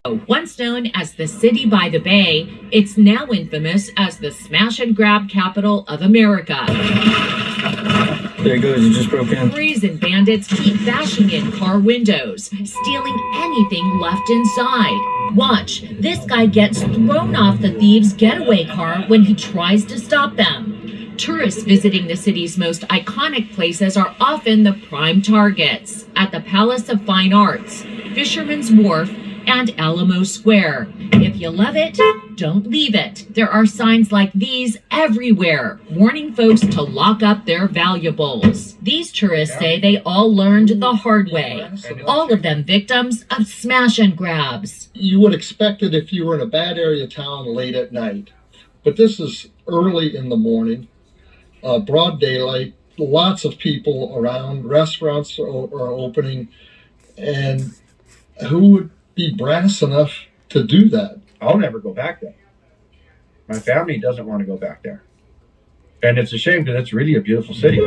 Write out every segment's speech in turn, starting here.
Once known as the city by the bay, it's now infamous as the smash and grab capital of America. There it goes, it just broke in. Brazen bandits keep bashing in car windows, stealing anything left inside. Watch, this guy gets thrown off the thieves' getaway car when he tries to stop them. Tourists visiting the city's most iconic places are often the prime targets. At the Palace of Fine Arts, Fisherman's Wharf, and Alamo Square. If you love it, don't leave it. There are signs like these everywhere, warning folks to lock up their valuables. These tourists say they all learned the hard way, all of them victims of smash and grabs. You would expect it if you were in a bad area of town late at night, but this is early in the morning, broad daylight, lots of people around, restaurants are opening, and who would be brass enough to do that? I'll never go back there. My family doesn't want to go back there. And it's a shame because it's really a beautiful city.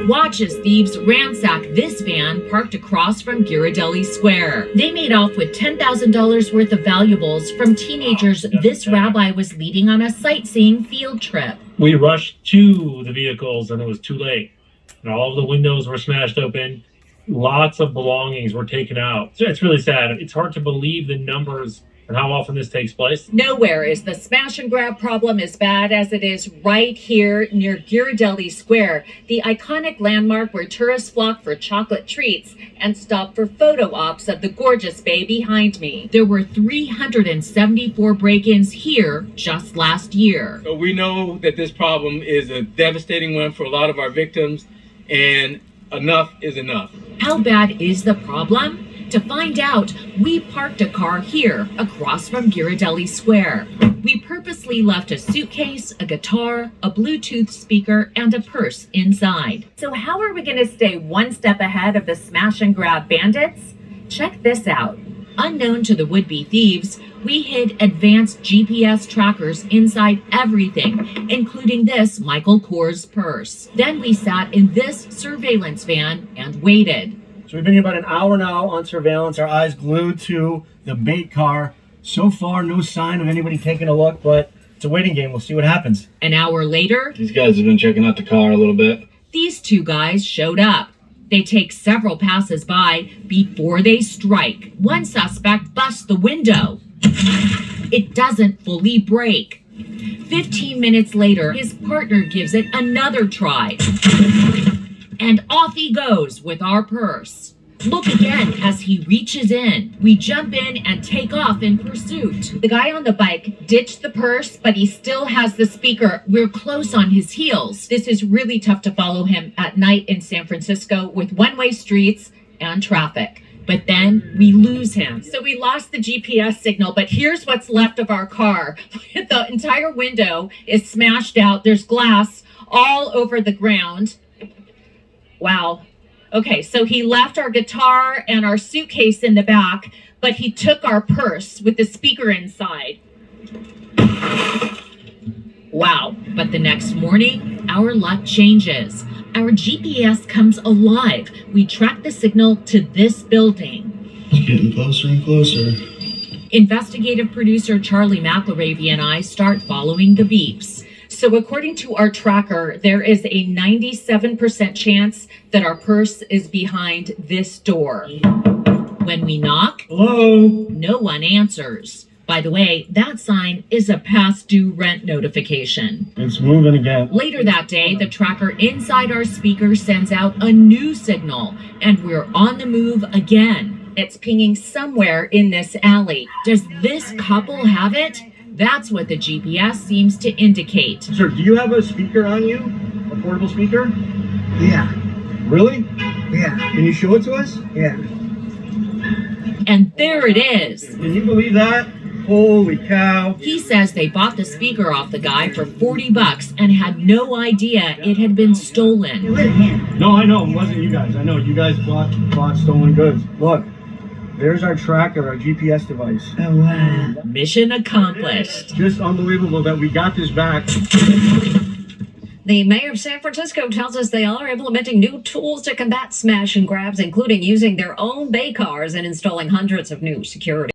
Watch as thieves ransack this van parked across from Ghirardelli Square. They made off with $10,000 worth of valuables from teenagers this rabbi was leading on a sightseeing field trip. We rushed to the vehicles and it was too late. And all of the windows were smashed open. Lots of belongings were taken out. So it's really sad. It's hard to believe the numbers and how often this takes place. Nowhere is the smash and grab problem as bad as it is right here near Ghirardelli Square, the iconic landmark where tourists flock for chocolate treats and stop for photo ops of the gorgeous bay behind me. There were 374 break-ins here just last year. So we know that this problem is a devastating one for a lot of our victims, and enough is enough. How bad is the problem? To find out, we parked a car here across from Ghirardelli Square. We purposely left a suitcase, a guitar, a Bluetooth speaker, and a purse inside. So how are we going to stay one step ahead of the smash and grab bandits? Check this out. Unknown to the would-be thieves, we hid advanced GPS trackers inside everything, including this Michael Kors purse. Then we sat in this surveillance van and waited. So we've been here about an hour now on surveillance, our eyes glued to the bait car. So far, no sign of anybody taking a look, but it's a waiting game. We'll see what happens. An hour later, These guys have been checking out the car a little bit. these two guys showed up. They take several passes by before they strike. One suspect busts the window. It doesn't fully break. 15 minutes later, his partner gives it another try. And off he goes with our purse. Look again as he reaches in. We jump in and take off in pursuit. The guy on the bike ditched the purse, but he still has the speaker. We're close on his heels. This is really tough to follow him at night in San Francisco with one-way streets and traffic. But then we lose him. So we lost the GPS signal, but here's what's left of our car. The entire window is smashed out. There's glass all over the ground. Wow. Okay, so he left our guitar and our suitcase in the back, but he took our purse with the speaker inside. Wow. But the next morning, our luck changes. Our GPS comes alive. We track the signal to this building. It's getting closer and closer. Investigative producer Charlie McElravy and I start following the beeps. So according to our tracker, there is a 97% chance that our purse is behind this door. When we knock, Hello? no one answers. By the way, that sign is a past due rent notification. It's moving again. Later that day, the tracker inside our speaker sends out a new signal, and we're on the move again. It's pinging somewhere in this alley. Does this couple have it? That's what the GPS seems to indicate. Sir, do you have a speaker on you? A portable speaker? Yeah, Really? yeah, Can you show it to us? yeah. And there it is. Can you believe that? Holy cow. He says they bought the speaker off the guy for $40 and had no idea it had been stolen. With him. No, I know. It wasn't you guys. I know. You guys bought stolen goods. Look, there's our tracker, our GPS device. Oh, wow. Mission accomplished. Just unbelievable that we got this back. The mayor of San Francisco tells us they are implementing new tools to combat smash and grabs, including using their own bay cars and installing hundreds of new security